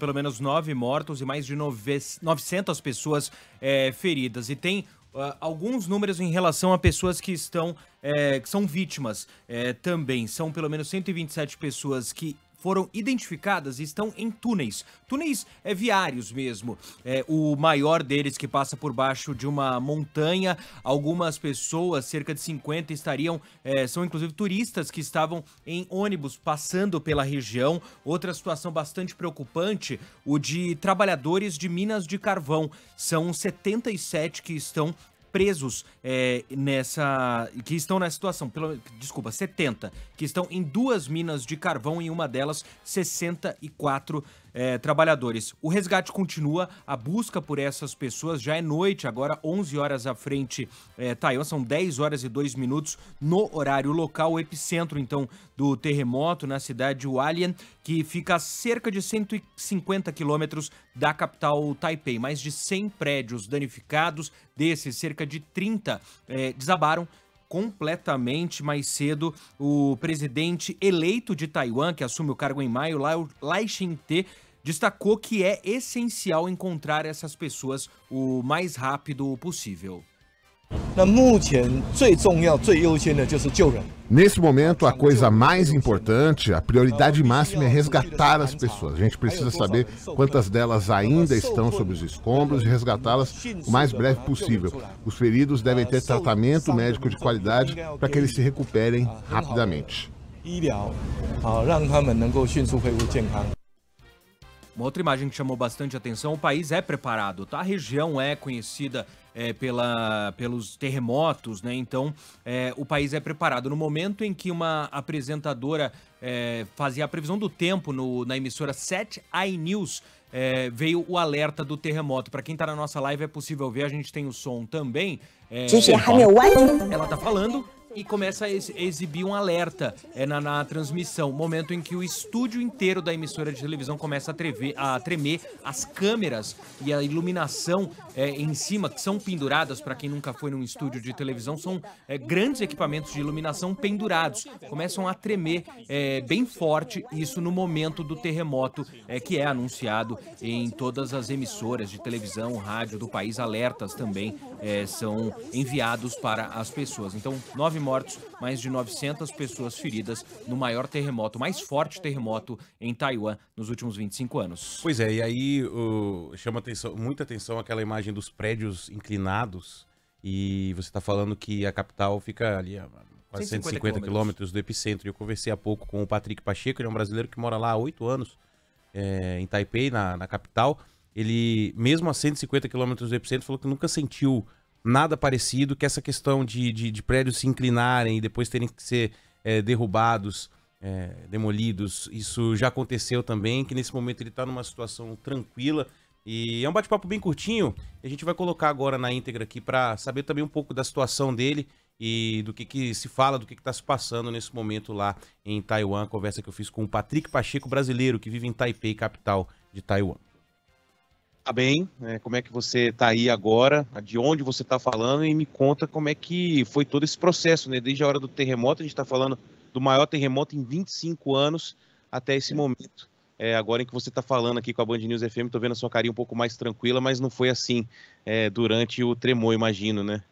pelo menos 9 mortos e mais de 900 pessoas feridas. E tem alguns números em relação a pessoas que são vítimas também. São pelo menos 127 pessoas que foram identificadas e estão em túneis viários mesmo. O maior deles que passa por baixo de uma montanha. Algumas pessoas, cerca de 50, são inclusive turistas que estavam em ônibus passando pela região. Outra situação bastante preocupante, o de trabalhadores de minas de carvão. São 77 que estão presos que estão nessa situação, 70, que estão em 2 minas de carvão, em uma delas 64 trabalhadores. O resgate continua, a busca por essas pessoas. Já é noite, agora 11 horas à frente Taiwan, são 10 horas e 2 minutos no horário local. O epicentro, então, do terremoto na cidade de Hualien, que fica a cerca de 150 quilômetros da capital Taipei. Mais de 100 prédios danificados, desses cerca de 30 desabaram completamente. Mais cedo, o presidente eleito de Taiwan, que assume o cargo em maio, Lai Ching-te, destacou que é essencial encontrar essas pessoas o mais rápido possível. Nesse momento, a coisa mais importante, a prioridade máxima é resgatar as pessoas. A gente precisa saber quantas delas ainda estão sob os escombros e resgatá-las o mais breve possível. Os feridos devem ter tratamento médico de qualidade para que eles se recuperem rapidamente. Uma outra imagem que chamou bastante atenção: o país é preparado, tá? A região é conhecida pelos terremotos, né? Então, o país é preparado. No momento em que uma apresentadora fazia a previsão do tempo na emissora 7i News, veio o alerta do terremoto. Para quem tá na nossa live é possível ver, a gente tem o som também. Ela tá falando e começa a exibir um alerta na transmissão. Momento em que o estúdio inteiro da emissora de televisão começa a tremer, as câmeras e a iluminação em cima, que são penduradas, para quem nunca foi num estúdio de televisão, são grandes equipamentos de iluminação pendurados. Começam a tremer bem forte, isso no momento do terremoto, que é anunciado em todas as emissoras de televisão, rádio do país. Alertas também são enviados para as pessoas. Então, 9 mortos, mais de 900 pessoas feridas no maior terremoto, mais forte terremoto em Taiwan nos últimos 25 anos. Pois é, e aí chama muita atenção aquela imagem dos prédios inclinados, e você está falando que a capital fica ali a quase 150 quilômetros do epicentro. Eu conversei há pouco com o Patrick Pacheco, ele é um brasileiro que mora lá há 8 anos, em Taipei, na capital. Ele, mesmo a 150 quilômetros do epicentro, falou que nunca sentiu nada parecido, que essa questão de prédios se inclinarem e depois terem que ser derrubados, demolidos, isso já aconteceu também, que nesse momento ele está numa situação tranquila. E é um bate-papo bem curtinho, a gente vai colocar agora na íntegra aqui para saber também um pouco da situação dele e do que se fala, do que está se passando nesse momento lá em Taiwan. A conversa que eu fiz com o Patrick Pacheco, brasileiro, que vive em Taipei, capital de Taiwan. Tá bem, como é que você está aí agora, de onde você está falando, e me conta como é que foi todo esse processo, né? Desde a hora do terremoto, a gente está falando do maior terremoto em 25 anos até esse momento. Agora em que você está falando aqui com a Band News FM, estou vendo a sua carinha um pouco mais tranquila, mas não foi assim durante o tremor, imagino, né?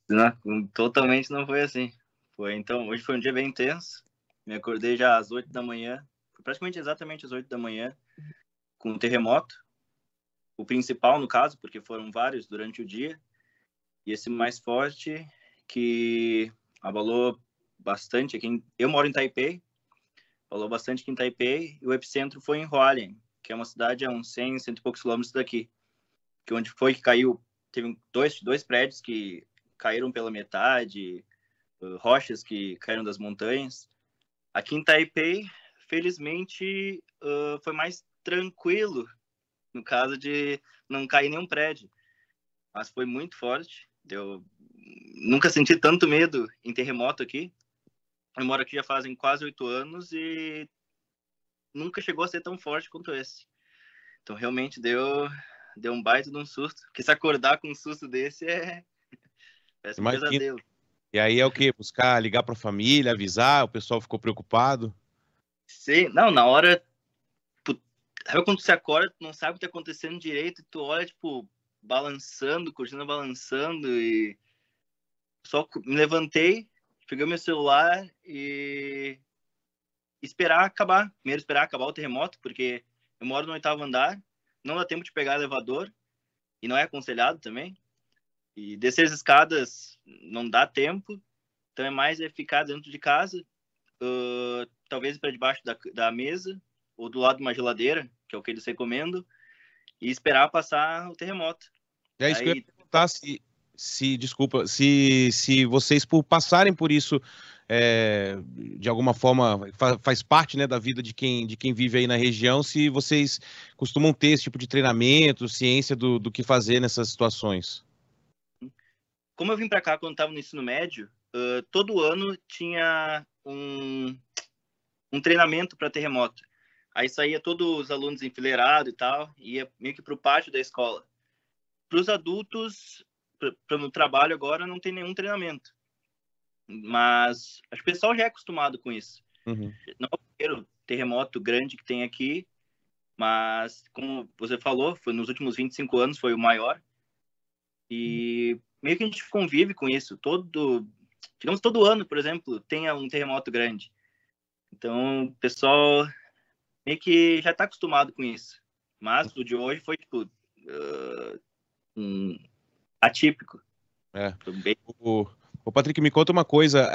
Não, totalmente não foi assim. Então, hoje foi um dia bem intenso, me acordei já às 8 da manhã, foi praticamente exatamente às 8 da manhã, com um terremoto. O principal, no caso, porque foram vários durante o dia, e esse mais forte, que abalou bastante aqui. Eu moro em Taipei, abalou bastante aqui em Taipei, e o epicentro foi em Hualien, que é uma cidade a uns 100 e poucos quilômetros daqui, que onde foi que caiu, teve dois prédios que caíram pela metade, rochas que caíram das montanhas. Aqui em Taipei, felizmente, foi mais tranquilo, no caso de não cair nenhum prédio, mas foi muito forte. Nunca senti tanto medo em terremoto aqui. Eu moro aqui já fazem quase 8 anos e nunca chegou a ser tão forte quanto esse. Então realmente deu um baita de um susto, porque se acordar com um susto desse parece um pesadelo. E aí é o quê? Ligar para a família, avisar, o pessoal ficou preocupado? Sim, não, na hora Sabe quando tu se acorda, tu não sabe o que tá acontecendo direito, e tu olha, tipo, balançando, cortina balançando, e só me levantei, peguei meu celular e esperar acabar. Primeiro esperar acabar o terremoto, porque eu moro no 8º andar, não dá tempo de pegar elevador, e não é aconselhado também. E descer as escadas não dá tempo, então é mais ficar dentro de casa, talvez ir para debaixo da mesa, ou do lado de uma geladeira, que é o que eles recomendam, e esperar passar o terremoto. É isso que eu ia perguntar, desculpa, se vocês, por passarem por isso, de alguma forma, faz parte, né, da vida de quem vive aí na região, se vocês costumam ter esse tipo de treinamento, ciência do que fazer nessas situações. Como eu vim para cá quando estava no ensino médio, todo ano tinha um treinamento para terremoto. Aí saía todos os alunos enfileirados e tal, ia meio que para o pátio da escola. Para os adultos, no trabalho agora, não tem nenhum treinamento. Mas acho que o pessoal já é acostumado com isso. Uhum. Não é o primeiro terremoto grande que tem aqui, mas, como você falou, foi nos últimos 25 anos foi o maior. E meio que a gente convive com isso. Digamos, todo ano, por exemplo, tem um terremoto grande. Então, o pessoal meio que já está acostumado com isso. Mas o de hoje foi, tipo, atípico. O Patrick, me conta uma coisa,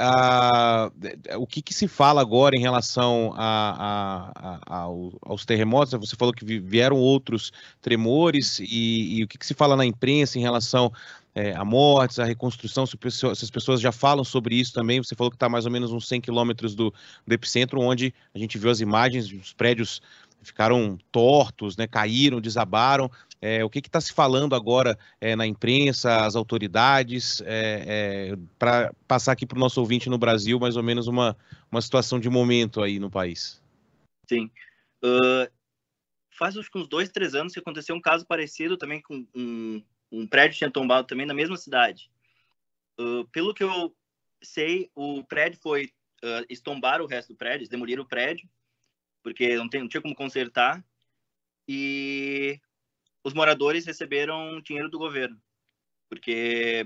o que se fala agora em relação aos terremotos? Você falou que vieram outros tremores, e o que se fala na imprensa em relação a mortes, a reconstrução, se as pessoas já falam sobre isso também? Você falou que está mais ou menos uns 100 quilômetros do epicentro, onde a gente viu as imagens, os prédios ficaram tortos, né, caíram, desabaram. O que está se falando agora na imprensa, as autoridades, para passar aqui para o nosso ouvinte no Brasil, mais ou menos uma situação de momento aí no país? Sim. Faz acho que uns 2, 3 anos que aconteceu um caso parecido também, com um prédio tinha tombado também na mesma cidade. Pelo que eu sei, o prédio foi estombar o resto do prédio, demoliram o prédio, porque não tinha como consertar, e os moradores receberam dinheiro do governo, porque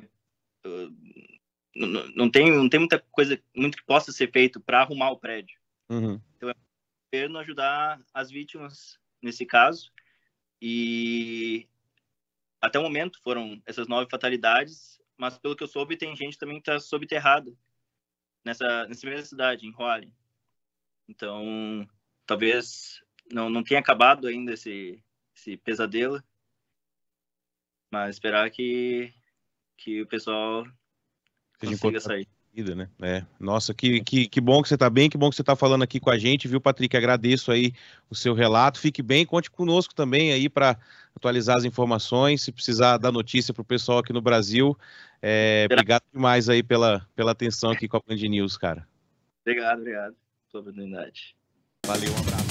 não tem muita coisa muito que possa ser feito para arrumar o prédio. Uhum. Então é o governo ajudar as vítimas nesse caso, e até o momento foram essas 9 fatalidades, mas pelo que eu soube tem gente também que está subterrada nessa mesma cidade, em Hualien. Então talvez não tenha acabado ainda esse pesadelo, mas esperar que o pessoal consiga sair. Né? Nossa, que bom que você está bem, que bom que você está falando aqui com a gente, viu, Patrick? Agradeço aí o seu relato. Fique bem, conte conosco também aí para atualizar as informações, se precisar dar notícia para o pessoal aqui no Brasil. Obrigado demais aí pela atenção aqui com a Band News, cara. Obrigado pela oportunidade. Valeu, um abraço.